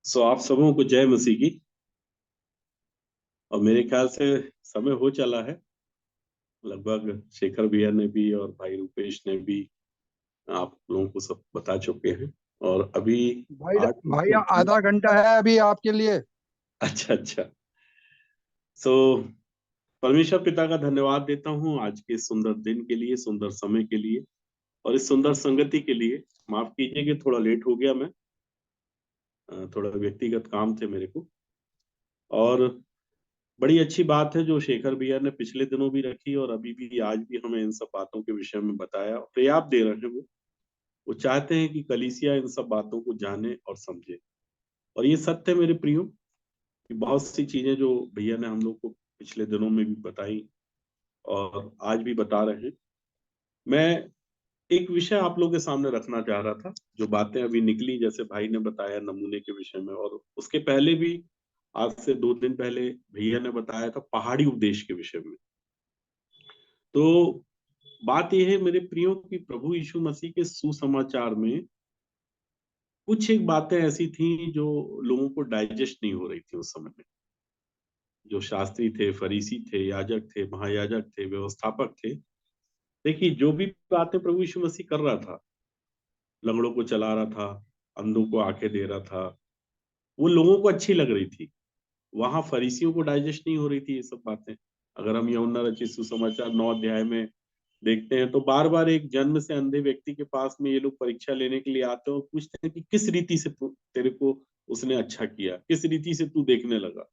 आप सबों को जय मसीह की। और मेरे ख्याल से समय हो चला है। लगभग शेखर भैया ने भी और भाई रुपेश ने भी आप लोगों को सब बता चुके हैं। और अभी भाई 8 भाई बज के आधा घंटा है अभी आपके लिए। अच्छा अच्छा। सो परमेश्वर पिता का धन्यवाद देता हूँ आज के सुंदर दिन के लिए, सुंदर समय के लिए और इस सुंदर संगति के लिए। माफ कीजिए कि थोड़ा लेट हो गया मैं। थोड़ा व्यक्तिगत काम थे मेरे को। और बड़ी अच्छी बात है जो शेखर भैया ने पिछले दिनों भी रखी और अभी भी आज भी हमें इन सब बातों के विषय में बताया, प्रयास दे रहे हैं। वो चाहते हैं कि कलीसिया इन सब बातों को जाने और समझे। और ये सत्य है मेरे प्रियो कि बहुत सी चीजें जो भैया ने हम लोग को पिछले दिनों में भी बताई और आज भी बता रहे हैं। मैं एक विषय आप लोगों के सामने रखना चाह रहा था। जो बातें अभी निकली, जैसे भाई ने बताया नमूने के विषय में, और उसके पहले भी आज से 2 दिन पहले भैया ने बताया था पहाड़ी उपदेश के विषय में। तो बात यह है मेरे प्रियो कि प्रभु यीशु मसीह के सुसमाचार में कुछ एक बातें ऐसी थी जो लोगों को डाइजेस्ट नहीं हो रही थी उस समय में। जो शास्त्री थे, फरीसी थे, याजक थे, महायाजक थे, व्यवस्थापक थे। देखिए, जो भी बातें प्रभु यीशु मसीह कर रहा था, लंगड़ों को चला रहा था, अंधों को आंखें दे रहा था, वो लोगों को अच्छी लग रही थी। वहां फरीसियों को डाइजेस्ट नहीं हो रही थी ये सब बातें। अगर हम यूहन्ना रचित सुसमाचार 9 अध्याय में देखते हैं तो बार बार एक जन्म से अंधे व्यक्ति के पास में ये लोग परीक्षा लेने के लिए आते हैं और पूछते हैं कि किस रीति से तेरे को उसने अच्छा किया, किस रीति से तू देखने लगा,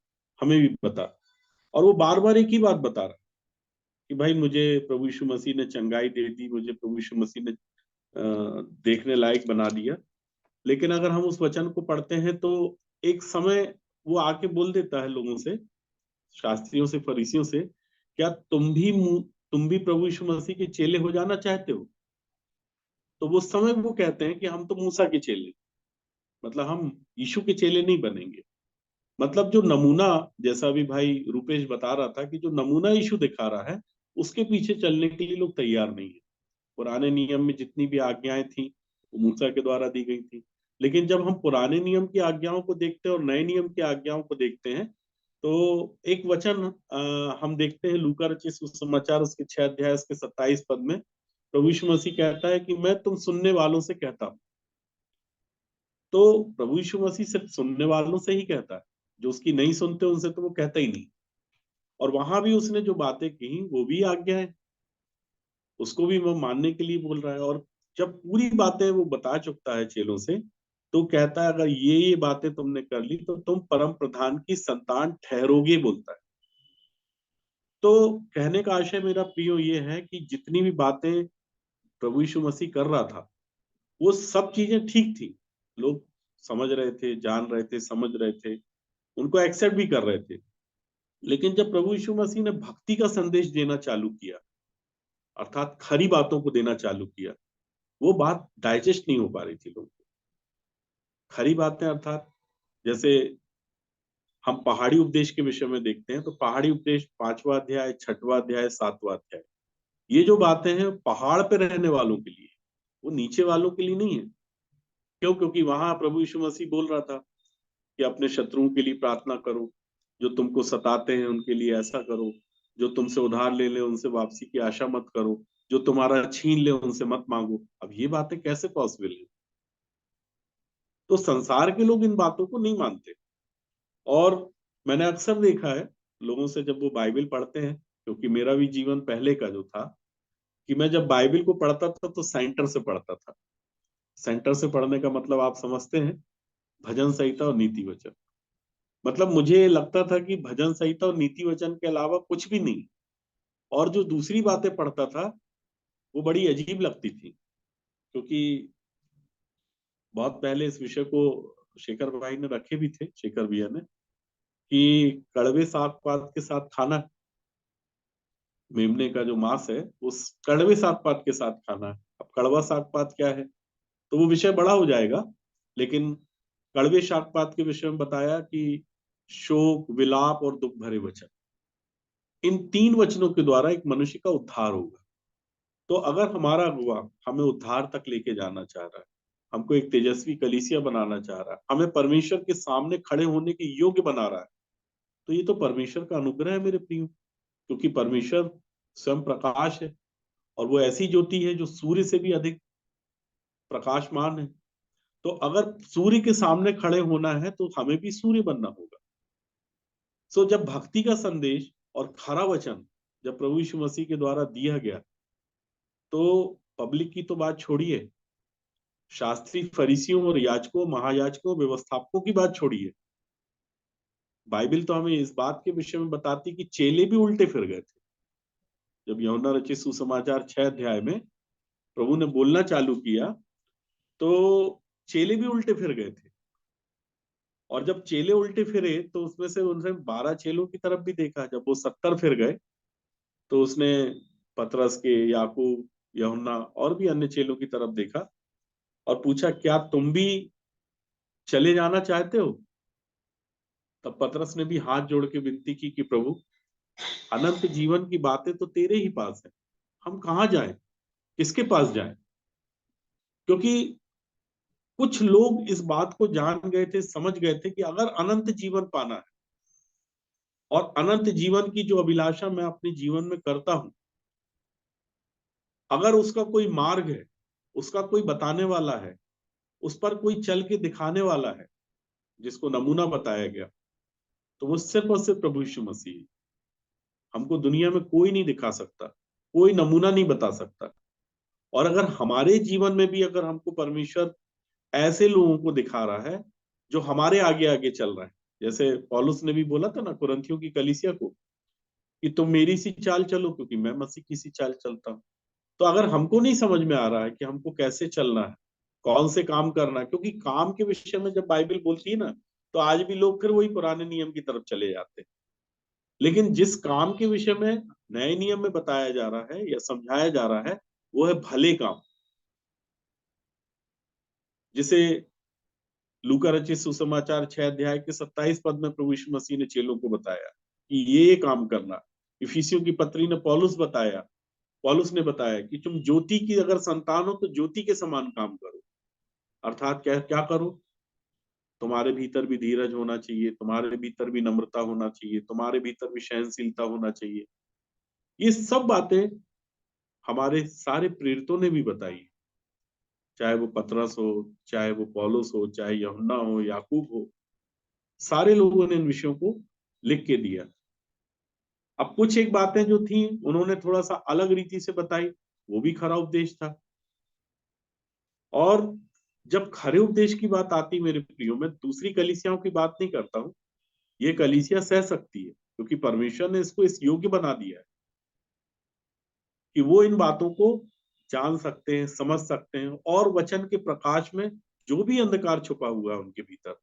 हमें भी बता। और वो बार बार एक ही बात बता रहा है कि भाई मुझे प्रभु यीशु मसीह ने चंगाई दे दी, मुझे प्रभु यीशु मसीह ने देखने लायक बना दिया। लेकिन अगर हम उस वचन को पढ़ते हैं तो एक समय वो आके बोल देता है लोगों से, शास्त्रियों से, फरीसियों से, क्या तुम भी प्रभु यीशु मसीह के चेले हो जाना चाहते हो? तो वो समय वो कहते हैं कि हम तो मूसा के चेले, मतलब हम यीशु के चेले नहीं बनेंगे। मतलब जो नमूना, जैसा भी भाई रुपेश बता रहा था कि जो नमूना यीशु दिखा रहा है उसके पीछे चलने के लिए लोग तैयार नहीं है। पुराने नियम में जितनी भी आज्ञाएं थी वो मूसा के द्वारा दी गई थी। लेकिन जब हम पुराने नियम की आज्ञाओं को देखते हैं और नए नियम की आज्ञाओं को देखते हैं तो एक वचन हम देखते हैं लूका रचित सुसमाचार उसके 6 अध्याय उसके 27 पद में प्रभु यीशु मसीह कहता है कि मैं तुम सुनने वालों से कहता हूँ। तो प्रभु यीशु मसीह सिर्फ सुनने वालों से ही कहता है, जो उसकी नहीं सुनते उनसे तो वो कहता ही नहीं। और वहां भी उसने जो बातें की वो भी आज्ञा है, उसको भी वो मानने के लिए बोल रहा है। और जब पूरी बातें वो बता चुकता है चेलों से तो कहता है अगर ये बातें तुमने कर ली तो तुम परम प्रधान की संतान ठहरोगे, बोलता है। तो कहने का आशय मेरा प्रियो ये है कि जितनी भी बातें प्रभु यीशु मसीह कर रहा था वो सब चीजें ठीक थी। लोग समझ रहे थे, जान रहे थे, समझ रहे थे, उनको एक्सेप्ट भी कर रहे थे। लेकिन जब प्रभु यीशु मसीह ने भक्ति का संदेश देना चालू किया, अर्थात खरी बातों को देना चालू किया, वो बात डाइजेस्ट नहीं हो पा रही थी लोगों को। खरी बातें अर्थात जैसे हम पहाड़ी उपदेश के विषय में देखते हैं तो पहाड़ी उपदेश 5वां अध्याय, 6वां अध्याय, 7वां अध्याय, ये जो बातें हैं पहाड़ पे रहने वालों के लिए, वो नीचे वालों के लिए नहीं है। क्यों? क्योंकि वहां प्रभु यीशु मसीह बोल रहा था कि अपने शत्रुओं के लिए प्रार्थना करो, जो तुमको सताते हैं उनके लिए ऐसा करो, जो तुमसे उधार ले ले उनसे वापसी की आशा मत करो, जो तुम्हारा छीन ले उनसे मत मांगो। अब ये बातें कैसे पॉसिबल है? तो संसार के लोग इन बातों को नहीं मानते। और मैंने अक्सर देखा है लोगों से जब वो बाइबल पढ़ते हैं, क्योंकि मेरा भी जीवन पहले का जो था कि मैं जब बाइबल को पढ़ता था तो सेंटर से पढ़ता था। सेंटर से पढ़ने का मतलब आप समझते हैं, भजन संहिता और नीति वचन। मतलब मुझे लगता था कि भजन संहिता और नीति वचन के अलावा कुछ भी नहीं। और जो दूसरी बातें पढ़ता था वो बड़ी अजीब लगती थी, क्योंकि बहुत पहले इस विषय को शेखर भाई ने रखे भी थे, शेखर भैया ने, कि कड़वे साग पात के साथ खाना, मेमने का जो मांस है उस कड़वे साग पात के साथ खाना है। अब कड़वा साग पात क्या है तो वो विषय बड़ा हो जाएगा। लेकिन कड़वे साग पात के विषय में बताया कि शोक, विलाप और दुख भरे वचन, इन 3 वचनों के द्वारा एक मनुष्य का उद्धार होगा। तो अगर हमारा अगुआ हमें उद्धार तक लेके जाना चाह रहा है हमको एक तेजस्वी कलीसिया बनाना चाह रहा है, हमें परमेश्वर के सामने खड़े होने के योग्य बना रहा है। तो ये तो परमेश्वर का अनुग्रह है मेरे प्रियो, क्योंकि परमेश्वर स्वयं प्रकाश है और वो ऐसी ज्योति है जो सूर्य से भी अधिक प्रकाशमान है। तो अगर सूर्य के सामने खड़े होना है तो हमें भी सूर्य बनना होगा। सो जब भक्ति का संदेश और खरा वचन जब प्रभु यीशु मसीह के द्वारा दिया गया, तो पब्लिक की तो बात छोड़िए, शास्त्री फरीसियों और याजकों, महायाजकों, व्यवस्थापकों की बात छोड़िए, बाइबल तो हमें इस बात के विषय में बताती कि चेले भी उल्टे फिर गए थे। जब यूहन्ना रचित सुसमाचार 6 अध्याय में प्रभु ने बोलना चालू किया, तो चेले भी उल्टे फिर गए थे। और जब चेले उल्टे फिरे तो उसमें से उनसे 12 चेलों की तरफ भी देखा। जब वो 70 फिर गए तो उसने पतरस के, याकूब, यूहन्ना और भी अन्य चेलों की तरफ देखा और पूछा, क्या तुम भी चले जाना चाहते हो? तब पतरस ने भी हाथ जोड़ के विनती की कि प्रभु, अनंत जीवन की बातें तो तेरे ही पास है, हम कहाँ जाएं, किसके पास जाएं? क्योंकि कुछ लोग इस बात को जान गए थे, समझ गए थे कि अगर अनंत जीवन पाना है और अनंत जीवन की जो अभिलाषा मैं अपने जीवन में करता हूं, अगर उसका कोई मार्ग है, उसका कोई बताने वाला है, उस पर कोई चल के दिखाने वाला है, जिसको नमूना बताया गया, तो वो सिर्फ और सिर्फ प्रभु यीशु मसीह है। हमको दुनिया में कोई नहीं दिखा सकता, कोई नमूना नहीं बता सकता। और अगर हमारे जीवन में भी अगर हमको परमेश्वर ऐसे लोगों को दिखा रहा है जो हमारे आगे आगे चल रहे हैं, जैसे पौलुस ने भी बोला था ना कुरिन्थियों की कलीसिया को कि तुम मेरी सी चाल चलो क्योंकि मैं मसीह की सी चाल चलता हूं। तो अगर हमको नहीं समझ में आ रहा है कि हमको कैसे चलना है, कौन से काम करना है, क्योंकि काम के विषय में जब बाइबल बोलती है ना, तो आज भी लोग फिर वही पुराने नियम की तरफ चले जाते हैं। लेकिन जिस काम के विषय में नए नियम में बताया जा रहा है या समझाया जा रहा है, वो है भले काम, जिसे लूका रचित सुसमाचार 6 अध्याय के 27 पद में प्रभु यीशु मसीह ने चेलों को बताया कि ये काम करना। इफिसियों की पत्री ने पौलुस ने बताया कि तुम ज्योति की अगर संतान हो तो ज्योति के समान काम करो। अर्थात क्या क्या करो? तुम्हारे भीतर भी धीरज होना चाहिए, तुम्हारे भीतर भी नम्रता होना चाहिए, तुम्हारे भीतर भी सहनशीलता होना चाहिए। ये सब बातें हमारे सारे प्रेरितों ने भी बताई, चाहे वो पतरस हो, चाहे वो पौलुस हो, चाहे यूहन्ना हो, याकूब हो, सारे लोगों ने इन विषयों को लिख के दिया। अब कुछ एक बातें जो थी उन्होंने थोड़ा सा अलग रीति से बताई, वो भी खरा उपदेश था। और जब खरे उपदेश की बात आती मेरे प्रियो, मैं दूसरी कलीसियाओं की बात नहीं करता हूं, ये कलीसिया सह सकती है क्योंकि परमेश्वर ने इसको इस योग्य बना दिया है कि वो इन बातों को जान सकते हैं, समझ सकते हैं और वचन के प्रकाश में जो भी अंधकार छुपा हुआ है उनके भीतर,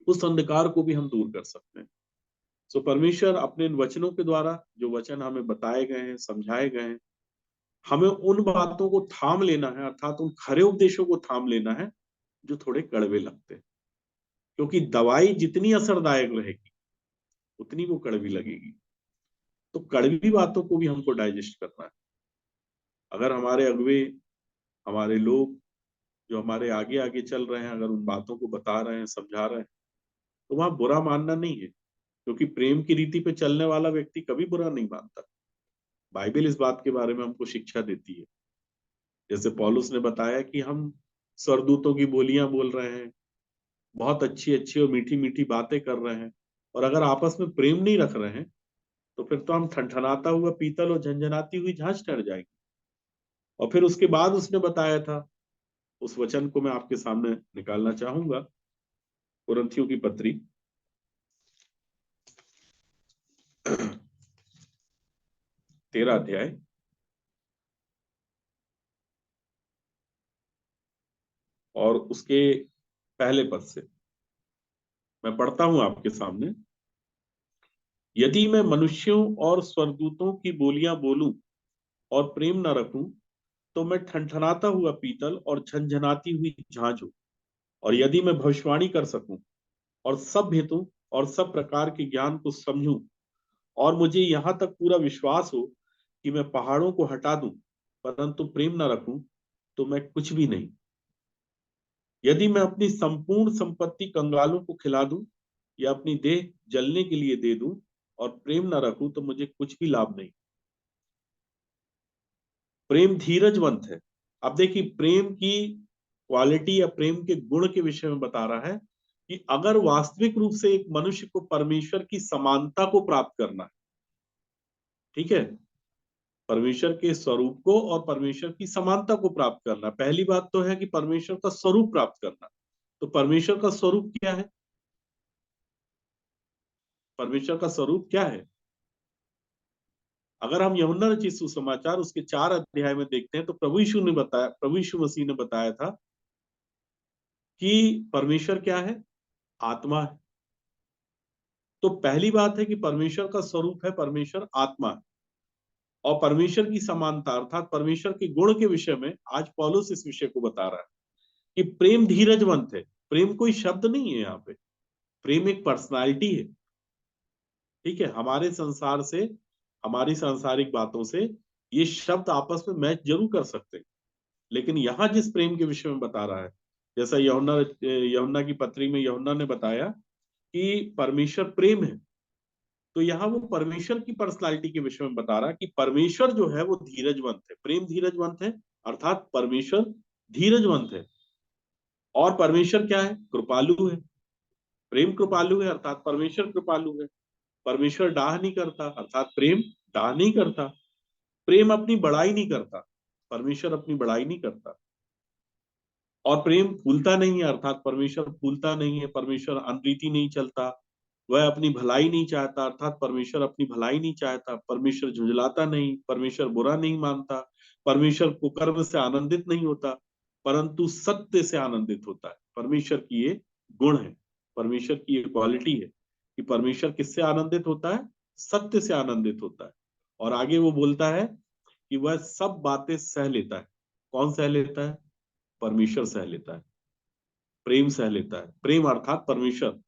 उस अंधकार को भी हम दूर कर सकते हैं। सो परमेश्वर अपने इन वचनों के द्वारा, जो वचन हमें बताए गए हैं, समझाए गए हैं, हमें उन बातों को थाम लेना है, अर्थात उन खरे उपदेशों को थाम लेना है जो थोड़े कड़वे लगते हैं। क्योंकि दवाई जितनी असरदायक रहेगी उतनी वो कड़वी लगेगी। तो कड़वी बातों को भी हमको डाइजेस्ट करना है। अगर हमारे अगुवे, हमारे लोग जो हमारे आगे आगे चल रहे हैं, अगर उन बातों को बता रहे हैं, समझा रहे हैं, तो वहां बुरा मानना नहीं है, क्योंकि प्रेम की रीति पे चलने वाला व्यक्ति कभी बुरा नहीं मानता। बाइबल इस बात के बारे में हमको शिक्षा देती है। जैसे पौलुस ने बताया कि हम स्वर्गदूतों की बोलियां बोल रहे हैं, बहुत अच्छी अच्छी और मीठी मीठी बातें कर रहे हैं, और अगर आपस में प्रेम नहीं रख रहे हैं तो फिर तो हम ठनठनाता हुआ पीतल और झंझनाती हुई झांझ ठहर जाएगी। और फिर उसके बाद उसने बताया था, उस वचन को मैं आपके सामने निकालना चाहूंगा, कुरिन्थियों की पत्री 13 अध्याय और उसके पहले पद से मैं पढ़ता हूं आपके सामने। यदि मैं मनुष्यों और स्वर्गदूतों की बोलियां बोलूं और प्रेम न रखूं, तो मैं ठनठनाता हुआ पीतल और झनझनाती हुई झांझ हूं। और यदि मैं भविष्यवाणी कर सकूं और सब भेदों और सब प्रकार के ज्ञान को समझूं, और मुझे यहां तक पूरा विश्वास हो कि मैं पहाड़ों को हटा दूं, परंतु प्रेम न रखूं, तो मैं कुछ भी नहीं। यदि मैं अपनी संपूर्ण संपत्ति कंगालों को खिला दूं या अपनी देह जलने के लिए दे दूं और प्रेम न रखूं तो मुझे कुछ भी लाभ नहीं। प्रेम धीरजवंत है। अब देखिए, प्रेम की क्वालिटी या प्रेम के गुण के विषय में बता रहा है कि अगर वास्तविक रूप से एक मनुष्य को परमेश्वर की समानता को प्राप्त करना है, ठीक है, परमेश्वर के स्वरूप को और परमेश्वर की समानता को प्राप्त करना, पहली बात तो है कि परमेश्वर का स्वरूप प्राप्त करना। तो परमेश्वर का स्वरूप क्या है? परमेश्वर का स्वरूप क्या है? अगर हम यूहन्ना रचित सुसमाचार उसके 4 अध्याय में देखते हैं तो प्रभु यीशु मसीह ने बताया था कि परमेश्वर क्या है? आत्मा है। तो पहली बात है कि परमेश्वर का स्वरूप है, परमेश्वर आत्मा है। और परमेश्वर की समानता अर्थात परमेश्वर के गुण के विषय में आज पौलुस इस विषय को बता रहा है कि प्रेम धीरजवंत है। प्रेम कोई शब्द नहीं है यहाँ पे, प्रेम एक पर्सनालिटी है। ठीक है, हमारे संसार से, हमारी सांसारिक बातों से ये शब्द आपस में मैच जरूर कर सकते हैं, लेकिन यहां जिस प्रेम के विषय में बता रहा है, जैसा यूहन्ना की पत्री में यूहन्ना ने बताया कि परमेश्वर प्रेम है, तो यहाँ वो परमेश्वर की पर्सनालिटी के विषय में बता रहा है कि परमेश्वर जो है वो धीरजवंत है, प्रेम धीरजवंत है, अर्थात परमेश्वर धीरजवंत है। और परमेश्वर क्या है? कृपालु है। प्रेम कृपालु है अर्थात परमेश्वर कृपालु है। परमेश्वर डाह नहीं करता अर्थात प्रेम डाह नहीं करता। प्रेम अपनी बड़ाई नहीं करता, परमेश्वर अपनी बड़ाई नहीं करता। और प्रेम फूलता नहीं है अर्थात परमेश्वर फूलता नहीं है। परमेश्वर अनरीति नहीं चलता, वह अपनी भलाई नहीं चाहता अर्थात परमेश्वर अपनी भलाई नहीं चाहता। परमेश्वर झुंझलाता नहीं, परमेश्वर बुरा नहीं मानता, परमेश्वर कुकर्म से आनंदित नहीं होता परंतु सत्य से आनंदित होता है। परमेश्वर की ये गुण है, परमेश्वर की ये क्वालिटी है कि परमेश्वर किससे आनंदित होता है? सत्य से आनंदित होता है। और आगे वो बोलता है कि वह सब बातें सह लेता है। कौन सह लेता है? परमेश्वर सह लेता है, प्रेम सह लेता है। प्रेम अर्थात परमेश्वर,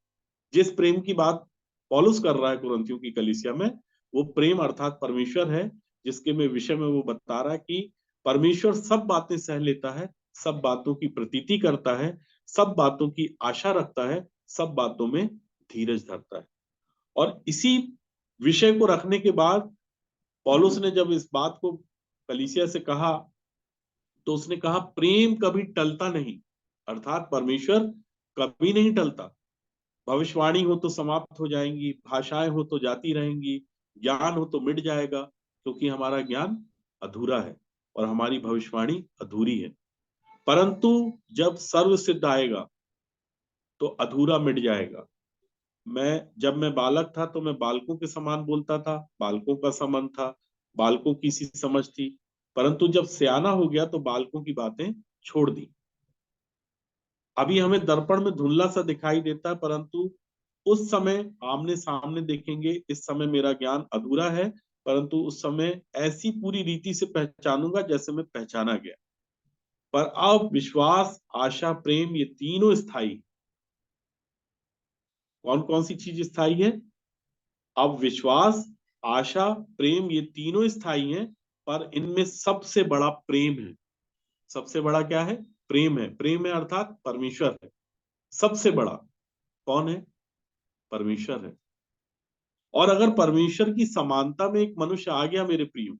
जिस प्रेम की बात पौलुस कर रहा है कुरिन्थियों की कलीसिया में, वो प्रेम अर्थात परमेश्वर है, जिसके में विषय में वो बता रहा है कि परमेश्वर सब बातें सह लेता है, सब बातों की प्रतीति करता है, सब बातों की आशा रखता है, सब बातों में धीरज धरता है। और इसी विषय को रखने के बाद पौलुस ने जब इस बात को कलीसिया से कहा तो उसने कहा प्रेम कभी टलता नहीं, अर्थात परमेश्वर कभी नहीं टलता। भविष्यवाणी हो तो समाप्त हो जाएंगी, भाषाएं हो तो जाती रहेंगी, ज्ञान हो तो मिट जाएगा, क्योंकि हमारा ज्ञान अधूरा है और हमारी भविष्यवाणी अधूरी है। परंतु जब सर्व सिद्ध आएगा तो अधूरा मिट जाएगा। जब मैं बालक था तो मैं बालकों के समान बोलता था, बालकों का समन था, बालकों की सी समझ थी, परंतु जब सियाना हो गया तो बालकों की बातें छोड़ दी। अभी हमें दर्पण में धुंधला सा दिखाई देता है, परंतु उस समय आमने सामने देखेंगे। इस समय मेरा ज्ञान अधूरा है, परंतु उस समय ऐसी पूरी रीति से पहचानूंगा जैसे मैं पहचाना गया। पर अब विश्वास, आशा, प्रेम ये तीनों स्थायी। कौन कौन सी चीज स्थायी है? अब विश्वास, आशा, प्रेम ये तीनों स्थायी हैं, पर इनमें सबसे बड़ा प्रेम है। सबसे बड़ा क्या है? प्रेम है। प्रेम है अर्थात परमेश्वर है। सबसे बड़ा कौन है? परमेश्वर है। और अगर परमेश्वर की समानता में एक मनुष्य आ गया मेरे प्रियो,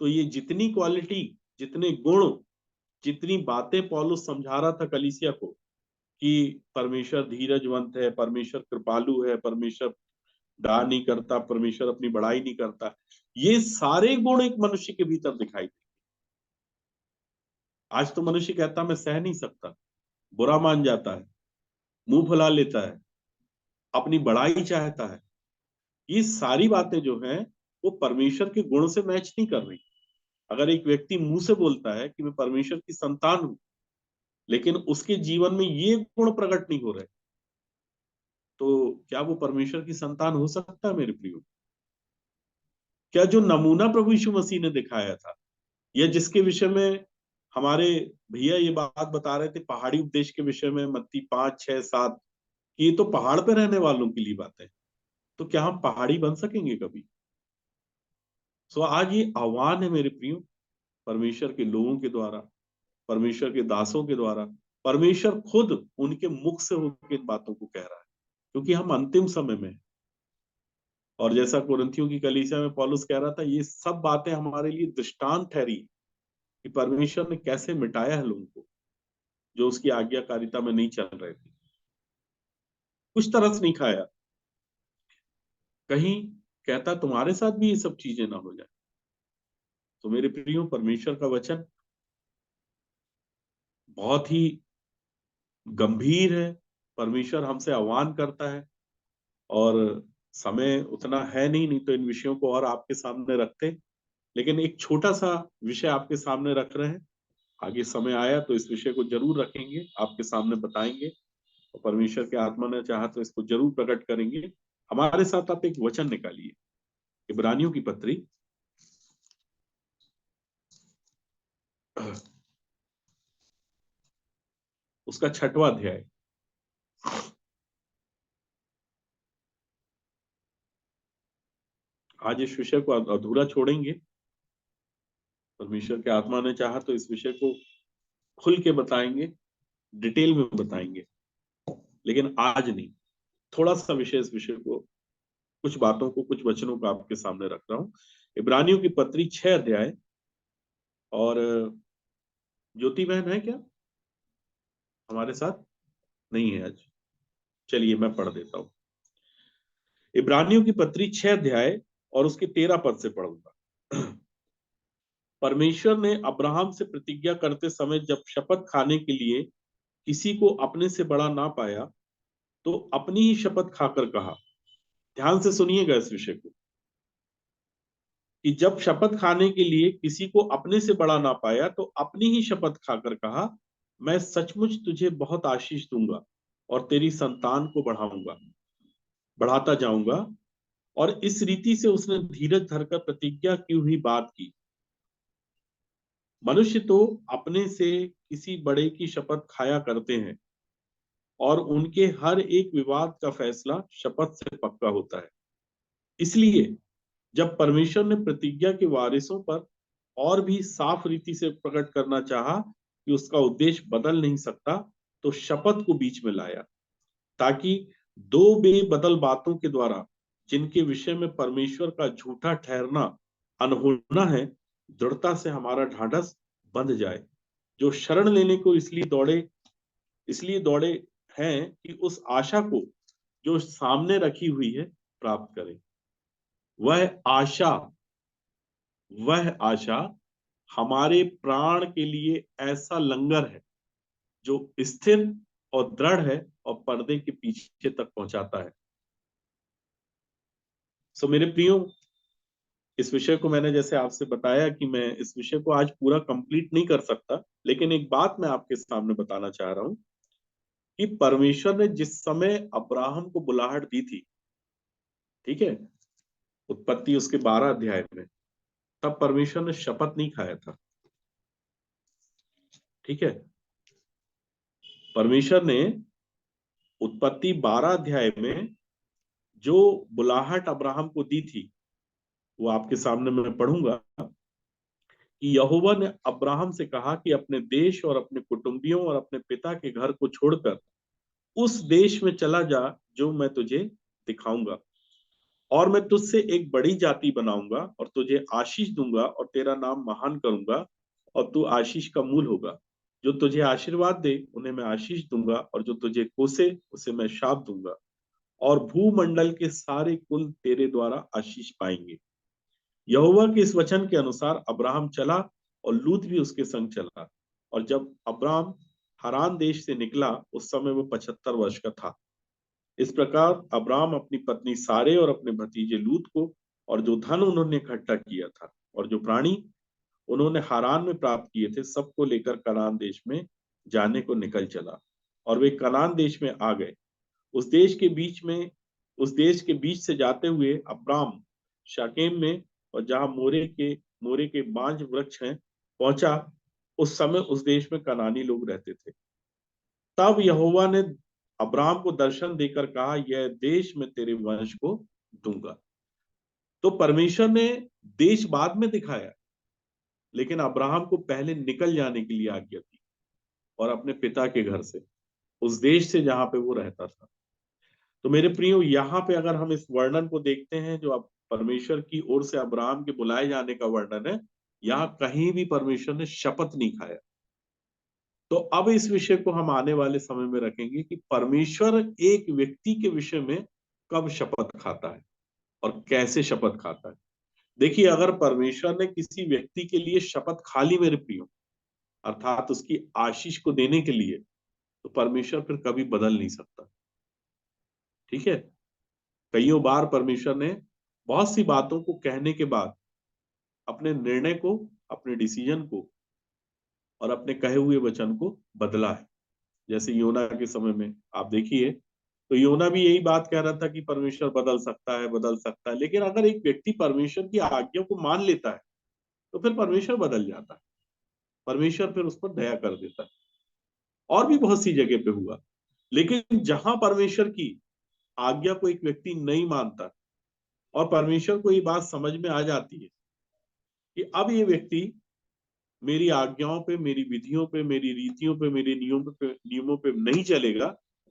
तो ये जितनी क्वालिटी, जितने गुण, जितनी बातें पौलुस समझा रहा था कलीसिया को कि परमेश्वर धीरजवंत है, परमेश्वर कृपालु है, परमेश्वर डाह नहीं करता, परमेश्वर अपनी बड़ाई नहीं करता, ये सारे गुण एक मनुष्य के भीतर दिखाई देते। आज तो मनुष्य कहता मैं सह नहीं सकता, बुरा मान जाता है, मुंह फुला लेता है, अपनी बड़ाई चाहता है। ये सारी बातें जो हैं वो परमेश्वर के गुण से मैच नहीं कर रही। अगर एक व्यक्ति मुंह से बोलता है कि मैं परमेश्वर की संतान हूं, लेकिन उसके जीवन में ये गुण प्रकट नहीं हो रहे, तो क्या वो परमेश्वर की संतान हो सकता है मेरे प्रियो? क्या जो नमूना प्रभु यीशु मसीह ने दिखाया था, या जिसके विषय में हमारे भैया ये बात बता रहे थे पहाड़ी उपदेश के विषय में, मत्ती 5, 6, 7, कि ये तो पहाड़ पे रहने वालों के लिए बात है, तो क्या हम पहाड़ी बन सकेंगे कभी? सो आज ये आह्वान है मेरे प्रियो, परमेश्वर के लोगों के द्वारा, परमेश्वर के दासों के द्वारा, परमेश्वर खुद उनके मुख से होकर इन बातों को कह रहा है, क्योंकि हम अंतिम समय में हैं। और जैसा कुरिन्थियों की कलीसिया में पौलुस कह रहा था, ये सब बातें हमारे लिए दृष्टांत ठहरी कि परमेश्वर ने कैसे मिटाया है लोगों को जो उसकी आज्ञाकारिता में नहीं चल रहे थे। कुछ तरस नहीं खाया, कहीं कहता तुम्हारे साथ भी ये सब चीजें ना हो जाए। तो मेरे प्रियो, परमेश्वर का वचन बहुत ही गंभीर है। परमेश्वर हमसे आह्वान करता है, और समय उतना है नहीं तो इन विषयों को और आपके सामने रखते, लेकिन एक छोटा सा विषय आपके सामने रख रहे हैं। आगे समय आया तो इस विषय को जरूर रखेंगे, आपके सामने बताएंगे, और परमेश्वर के आत्मा ने चाहा तो इसको जरूर प्रकट करेंगे। हमारे साथ आप एक वचन निकालिए, इब्रानियों की पत्री उसका 6वां अध्याय। आज इस विषय को अधूरा छोड़ेंगे। परमेश्वर के आत्मा ने चाहा तो इस विषय को खुल के बताएंगे, डिटेल में बताएंगे, लेकिन आज नहीं। थोड़ा सा विषय, इस विषय को, कुछ बातों को, कुछ वचनों को आपके सामने रख रहा हूं। इब्रानियों की पत्री 6 अध्याय। और ज्योति बहन है क्या हमारे साथ? नहीं है आज। चलिए मैं पढ़ देता हूं। इब्रानियों की पत्री 6 अध्याय और उसके 13 पद से पढ़ूंगा। परमेश्वर ने अब्राहम से प्रतिज्ञा करते समय जब शपथ खाने के लिए किसी को अपने से बड़ा ना पाया, तो अपनी ही शपथ खाकर कहा। ध्यान से सुनिएगा इस विषय को, कि जब शपथ खाने के लिए किसी को अपने से बड़ा ना पाया, तो अपनी ही शपथ खाकर कहा, मैं सचमुच तुझे बहुत आशीष दूंगा और तेरी संतान को बढ़ाता जाऊंगा। और इस रीति से उसने धीरज धरकर प्रतिज्ञा की हुई बात की। मनुष्य तो अपने से किसी बड़े की शपथ खाया करते हैं, और उनके हर एक विवाद का फैसला शपथ से पक्का होता है। इसलिए जब परमेश्वर ने प्रतिज्ञा के वारिसों पर और भी साफ रीति से प्रकट करना चाहा कि उसका उद्देश्य बदल नहीं सकता, तो शपथ को बीच में लाया, ताकि दो बेबदल बातों के द्वारा, जिनके विषय में परमेश्वर का झूठा ठहरना अनहोना है, दृढ़ता से हमारा ढांढस बंध जाए। जो शरण लेने को इसलिए दौड़े हैं कि उस आशा को जो सामने रखी हुई है प्राप्त करें। वह आशा वह आशा हमारे प्राण के लिए ऐसा लंगर है जो स्थिर और दृढ़ है और पर्दे के पीछे तक पहुंचाता है। सो मेरे प्रियो, इस विषय को मैंने जैसे आपसे बताया कि मैं इस विषय को आज पूरा कंप्लीट नहीं कर सकता, लेकिन एक बात मैं आपके सामने बताना चाह रहा हूं कि परमेश्वर ने जिस समय अब्राहम को बुलाहट दी थी, ठीक है, उत्पत्ति उसके 12 अध्याय में, तब परमेश्वर ने शपथ नहीं खाया था। ठीक है, परमेश्वर ने उत्पत्ति 12 अध्याय में जो बुलाहट अब्राहम को दी थी, वो आपके सामने मैं पढ़ूंगा कि यहोवा ने अब्राहम से कहा कि अपने देश और अपने कुटुंबियों और अपने पिता के घर को छोड़कर उस देश में चला जा जो मैं तुझे दिखाऊंगा, और मैं तुझसे एक बड़ी जाति बनाऊंगा और तुझे आशीष दूंगा और तेरा नाम महान करूंगा और तू आशीष का मूल होगा। जो तुझे आशीर्वाद दे उन्हें मैं आशीष दूंगा, और जो तुझे कोसे उसे मैं शाप दूंगा, और भूमंडल के सारे कुल तेरे द्वारा आशीष पाएंगे। यहोवा के इस वचन के अनुसार अब्राहम चला और लूत भी उसके संग चला। और जब अब्राहम हरान देश से निकला, उस समय वो 75 वर्ष का था। इस प्रकार अब्राहम अपनी पत्नी सारे और अपने भतीजे लूत को, और जो धन उन्होंने इकट्ठा किया था और जो प्राणी उन्होंने हारान में प्राप्त किए थे, सबको लेकर कनान देश में जाने को निकल चला। और वे कनान देश में आ गए। उस देश के बीच से जाते हुए अब्राम शाकेम में, और जहां मोरे के बांज वृक्ष हैं, पहुंचा। उस समय उस देश में कनानी लोग रहते थे। तब यहोवा ने अब्राम को दर्शन देकर कहा, यह देश मैं तेरे वंश को दूंगा। तो परमेश्वर ने देश बाद में दिखाया, लेकिन अब्राहम को पहले निकल जाने के लिए आज्ञा दी। और अपने पिता के घर से, उस देश से जहां पे वो रहता था। तो मेरे प्रियो, यहाँ पे अगर हम इस वर्णन को देखते हैं जो अब परमेश्वर की ओर से अब्राहम के बुलाए जाने का वर्णन है, यहाँ कहीं भी परमेश्वर ने शपथ नहीं खाया। तो अब इस विषय को हम आने वाले समय में रखेंगे कि परमेश्वर एक व्यक्ति के विषय में कब शपथ खाता है और कैसे शपथ खाता है। देखिए, अगर परमेश्वर ने किसी व्यक्ति के लिए शपथ खा ली मेरे प्रियो, अर्थात उसकी आशीष को देने के लिए, तो परमेश्वर फिर कभी बदल नहीं सकता। ठीक है। कईयों बार परमेश्वर ने बहुत सी बातों को कहने के बाद अपने निर्णय को, अपने डिसीजन को और अपने कहे हुए वचन को बदला है। जैसे योना के समय में आप देखिए, तो योना भी यही बात कह रहा था कि परमेश्वर बदल सकता है, बदल सकता है। लेकिन अगर एक व्यक्ति परमेश्वर की आज्ञा को मान लेता है तो फिर परमेश्वर बदल जाता है, परमेश्वर फिर उस पर दया कर देता है। और भी बहुत सी जगह पे हुआ। लेकिन जहां परमेश्वर की आज्ञा को एक व्यक्ति नहीं मानता और परमेश्वर को ये बात समझ में आ जाती है कि अब ये व्यक्ति मेरी आज्ञाओं पे, मेरी विधियों पे, मेरी रीतियों पे, मेरे नियमों पे नहीं चलेगा,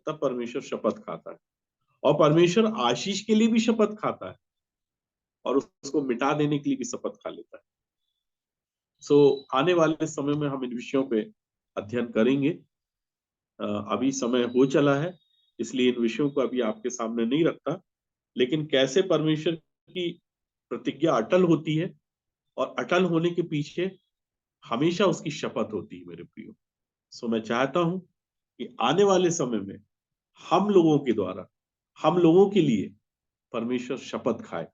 तब परमेश्वर शपथ खाता है। और परमेश्वर आशीष के लिए भी शपथ खाता है और उसको मिटा देने के लिए भी शपथ खा लेता है। सो आने वाले समय में हम इन विषयों पे अध्ययन करेंगे। अभी समय हो चला है, इसलिए इन विषयों को अभी आपके सामने नहीं रखता। लेकिन कैसे परमेश्वर की प्रतिज्ञा अटल होती है और अटल होने के पीछे हमेशा उसकी शपथ होती है मेरे प्रियो। सो मैं चाहता हूं कि आने वाले समय में हम लोगों के द्वारा, हम लोगों के लिए परमेश्वर शपथ खाए,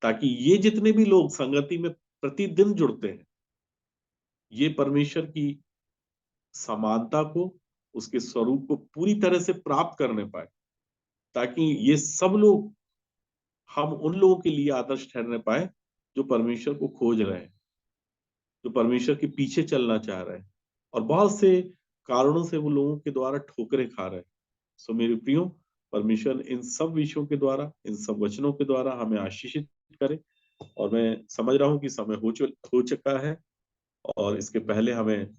ताकि ये जितने भी लोग संगति में प्रतिदिन जुड़ते हैं, ये परमेश्वर की समानता को, उसके स्वरूप को पूरी तरह से प्राप्त करने पाए, ताकि ये सब लोग, हम उन लोगों के लिए आदर्श ठहरने पाए जो परमेश्वर को खोज रहे हैं, जो परमेश्वर के पीछे चलना चाह रहे हैं और बहुत से कारणों से वो लोगों के द्वारा ठोकरें खा रहे हैं। सो मेरे प्रियो, परमेश्वर इन सब विषयों के द्वारा, इन सब वचनों के द्वारा हमें आशीषित करे। और मैं समझ रहा हूं कि समय हो चुका है और इसके पहले हमें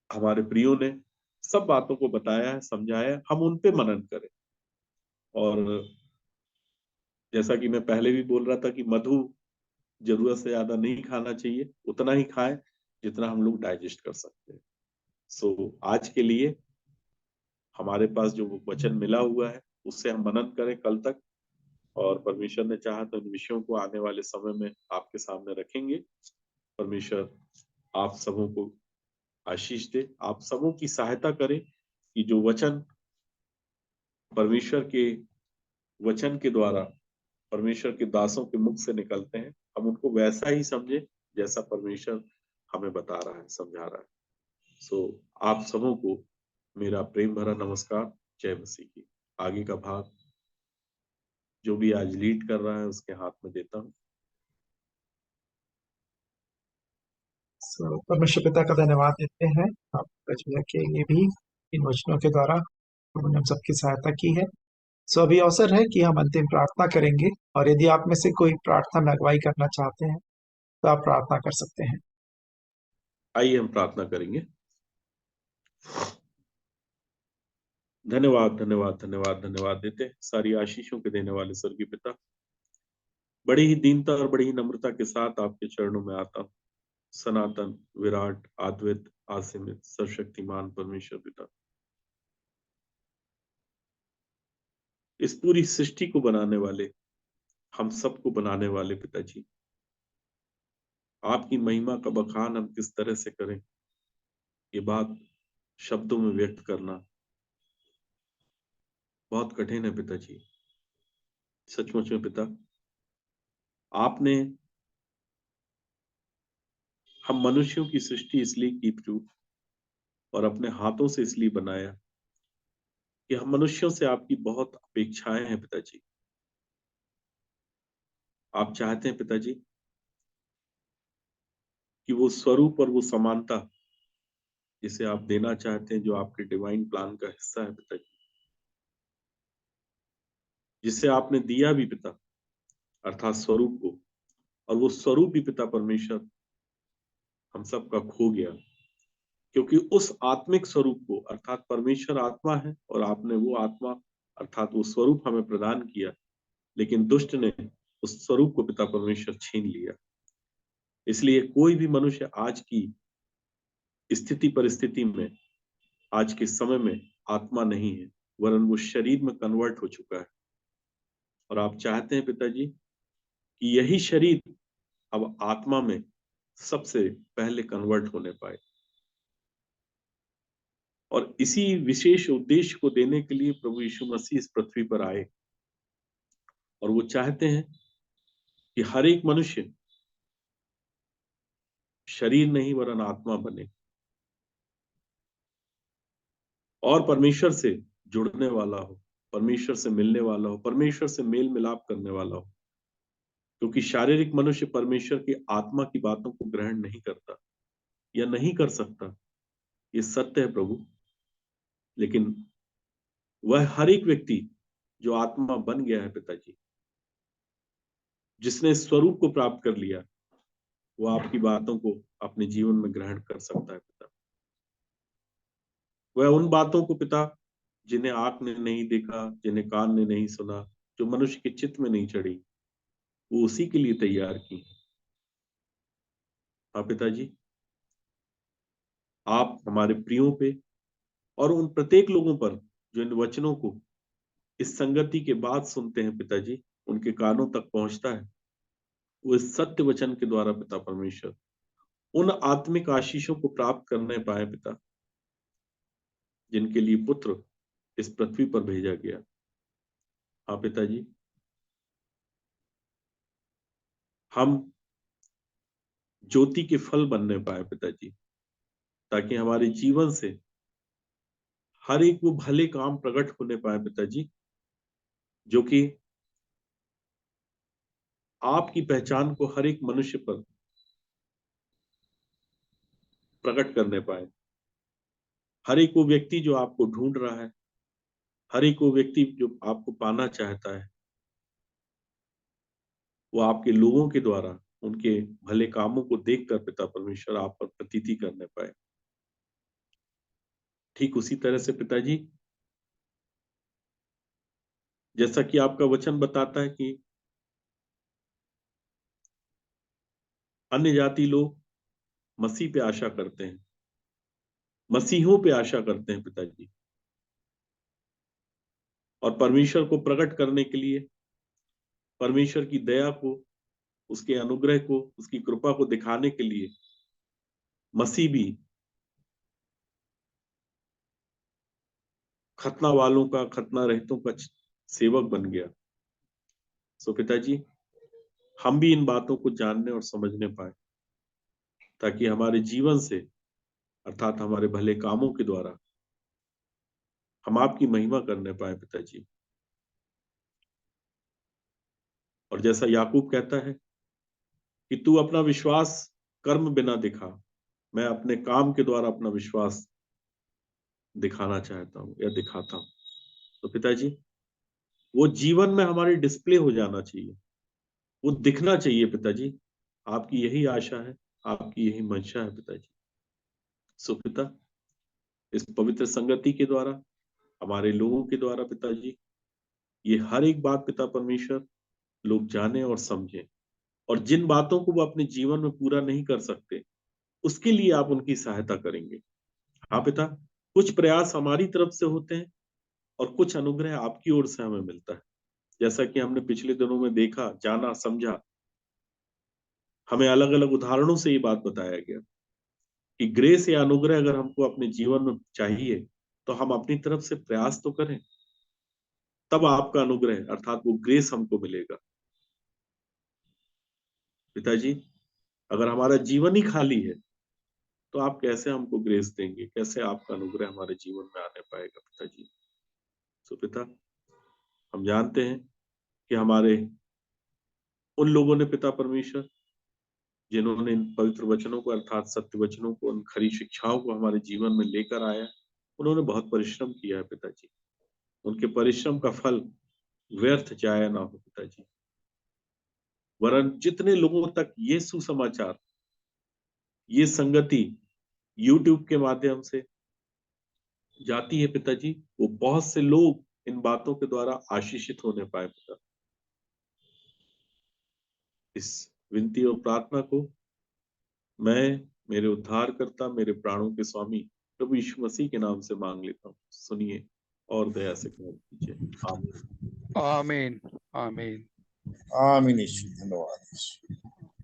हमारे प्रियो ने सब बातों को बताया है, समझाया है, हम उन पे मनन करें। और जैसा कि मैं पहले भी बोल रहा था कि मधु जरूरत से ज्यादा नहीं खाना चाहिए, उतना ही खाएं जितना हम लोग डाइजेस्ट कर सकते हैं। सो आज के लिए हमारे पास जो वचन मिला हुआ है उससे हम मनन करें कल तक, और परमेश्वर ने चाहा तो इन विषयों को आने वाले समय में आपके सामने रखेंगे। परमेश्वर आप सबों को आशीष दे, आप सबों की सहायता करे कि जो वचन परमेश्वर के वचन के द्वारा परमेश्वर के दासों के मुख से निकलते हैं, हम उनको वैसा ही समझे जैसा परमेश्वर हमें बता रहा है, समझा रहा है। सो आप सबों को मेरा प्रेम भरा नमस्कार। जय मसीह की। आगे का भाग जो भी आज लीड कर रहा है उसके हाथ में देता हूँ। परमेश्वर पिता का धन्यवाद देते हैं आपका जो कि ये भी इन वचनों के द्वारा उन्होंने हम सबकी सहायता की है। सो अभी अवसर है कि हम अंतिम प्रार्थना करेंगे, और यदि आप में से कोई प्रार्थना में अगुवाई करना चाहते हैं तो आप प्रार्थना कर सकते हैं। आइए हम प्रार्थना करेंगे। धन्यवाद धन्यवाद धन्यवाद धन्यवाद देते हैं सारी आशीषों के देने वाले स्वर्गीय पिता। बड़ी ही दीनता और बड़ी ही नम्रता के साथ आपके चरणों में आता हूँ। सनातन, विराट, अद्वैत, आसीमित, सर्वशक्तिमान परमेश्वर पिता, इस पूरी सृष्टि को बनाने वाले, हम सबको बनाने वाले पिताजी, आपकी महिमा का बखान हम किस तरह से करें, ये बात शब्दों में व्यक्त करना बहुत कठिन है पिताजी। सचमुच में पिता, आपने हम मनुष्यों की सृष्टि इसलिए की प्रभु, और अपने हाथों से इसलिए बनाया कि हम मनुष्यों से आपकी बहुत अपेक्षाएं हैं पिताजी। आप चाहते हैं पिताजी कि वो स्वरूप और वो समानता जिसे आप देना चाहते हैं, जो आपके डिवाइन प्लान का हिस्सा है पिताजी, जिसे आपने दिया भी पिता, अर्थात स्वरूप को, और वो स्वरूप भी पिता परमेश्वर हम सबका खो गया। क्योंकि उस आत्मिक स्वरूप को, अर्थात परमेश्वर आत्मा है और आपने वो आत्मा अर्थात वो स्वरूप हमें प्रदान किया, लेकिन दुष्ट ने उस स्वरूप को पिता परमेश्वर छीन लिया। इसलिए कोई भी मनुष्य आज की स्थिति परिस्थिति में, आज के समय में आत्मा नहीं है, वरन वो शरीर में कन्वर्ट हो चुका है। और आप चाहते हैं पिताजी कि यही शरीर अब आत्मा में सबसे पहले कन्वर्ट होने पाए, और इसी विशेष उद्देश्य को देने के लिए प्रभु यीशु मसीह इस पृथ्वी पर आए। और वो चाहते हैं कि हर एक मनुष्य शरीर नहीं वरन आत्मा बने और परमेश्वर से जुड़ने वाला हो, परमेश्वर से मिलने वाला हो, परमेश्वर से मेल मिलाप करने वाला हो। क्योंकि शारीरिक मनुष्य परमेश्वर की आत्मा की बातों को ग्रहण नहीं करता या नहीं कर सकता, ये सत्य है प्रभु। लेकिन वह हर एक व्यक्ति जो आत्मा बन गया है पिताजी, जिसने स्वरूप को प्राप्त कर लिया, वो आपकी बातों को अपने जीवन में ग्रहण कर सकता है पिता। वह उन बातों को पिता जिन्हें आंख ने नहीं देखा, जिन्हें कान ने नहीं सुना, जो मनुष्य के चित्त में नहीं चढ़ी, वो उसी के लिए तैयार की। हाँ पिताजी, आप हमारे प्रियों पे और उन प्रत्येक लोगों पर जो इन वचनों को इस संगति के बाद सुनते हैं पिताजी, उनके कानों तक पहुंचता है, वो इस सत्य वचन के द्वारा पिता परमेश्वर उन आत्मिक आशीषों को प्राप्त करने पाए पिता, जिनके लिए पुत्र इस पृथ्वी पर भेजा गया। हाँ पिताजी, हम ज्योति के फल बनने पाए पिताजी, ताकि हमारे जीवन से हर एक वो भले काम प्रकट होने पाए पिताजी, जो कि आपकी पहचान को हर एक मनुष्य पर प्रकट करने पाए। हर एक वो व्यक्ति जो आपको ढूंढ रहा है, हर एक वो व्यक्ति जो आपको पाना चाहता है, वो आपके लोगों के द्वारा उनके भले कामों को देखकर पिता परमेश्वर आप पर प्रतीति करने पाए। ठीक उसी तरह से पिताजी, जैसा कि आपका वचन बताता है कि अन्य जाति लोग मसीह पे आशा करते हैं, मसीहों पे आशा करते हैं पिताजी, और परमेश्वर को प्रकट करने के लिए, परमेश्वर की दया को, उसके अनुग्रह को, उसकी कृपा को दिखाने के लिए मसीह भी खतना वालों का, खतना रहितों का सेवक बन गया। सो पिताजी, हम भी इन बातों को जानने और समझने पाए, ताकि हमारे जीवन से अर्थात हमारे भले कामों के द्वारा हम आपकी महिमा करने पाए पिताजी। और जैसा याकूब कहता है कि तू अपना विश्वास कर्म बिना दिखा, मैं अपने काम के द्वारा अपना विश्वास दिखाना चाहता हूँ या दिखाता हूँ। तो पिताजी, वो जीवन में हमारे डिस्प्ले हो जाना चाहिए, वो दिखना चाहिए पिताजी। आपकी यही आशा है, आपकी यही मंशा है पिताजी। सो पिता, इस पवित्र संगति के द्वारा, हमारे लोगों के द्वारा पिताजी, ये हर एक बात पिता परमेश्वर लोग जाने और समझें, और जिन बातों को वो अपने जीवन में पूरा नहीं कर सकते, उसके लिए आप उनकी सहायता करेंगे। हाँ पिता, कुछ प्रयास हमारी तरफ से होते हैं और कुछ अनुग्रह आपकी ओर से हमें मिलता है। जैसा कि हमने पिछले दिनों में देखा, जाना, समझा, हमें अलग अलग उदाहरणों से ये बात बताया गया कि ग्रेस या अनुग्रह अगर हमको अपने जीवन में चाहिए, तो हम अपनी तरफ से प्रयास तो करें, तब आपका अनुग्रह अर्थात वो ग्रेस हमको मिलेगा। पिताजी, अगर हमारा जीवन ही खाली है, तो आप कैसे हमको ग्रेस देंगे, कैसे आपका अनुग्रह हमारे जीवन में आने पाएगा पिताजी। सो पिता, हम जानते हैं कि हमारे उन लोगों ने पिता परमेश्वर, जिन्होंने इन पवित्र वचनों को अर्थात सत्य वचनों को, उन खरी शिक्षाओं को हमारे जीवन में लेकर आया, उन्होंने बहुत परिश्रम किया है पिताजी। उनके परिश्रम का फल व्यर्थ जाया ना हो पिताजी, वरन जितने लोगों तक ये सुसमाचार, ये संगति, YouTube के माध्यम से जाती है पिताजी, वो बहुत से लोग इन बातों के द्वारा आशीषित होने पाए पिता। इस विनती और प्रार्थना को मैं मेरे उद्धारकर्ता, मेरे प्राणों के स्वामी प्रभु यीशु मसीह के नाम से मांग लेता हूँ, सुनिए और दया से कबूल कीजिए। आमीन। आमीन आमीन। आमीन यीशु, धन्यवाद यीशु।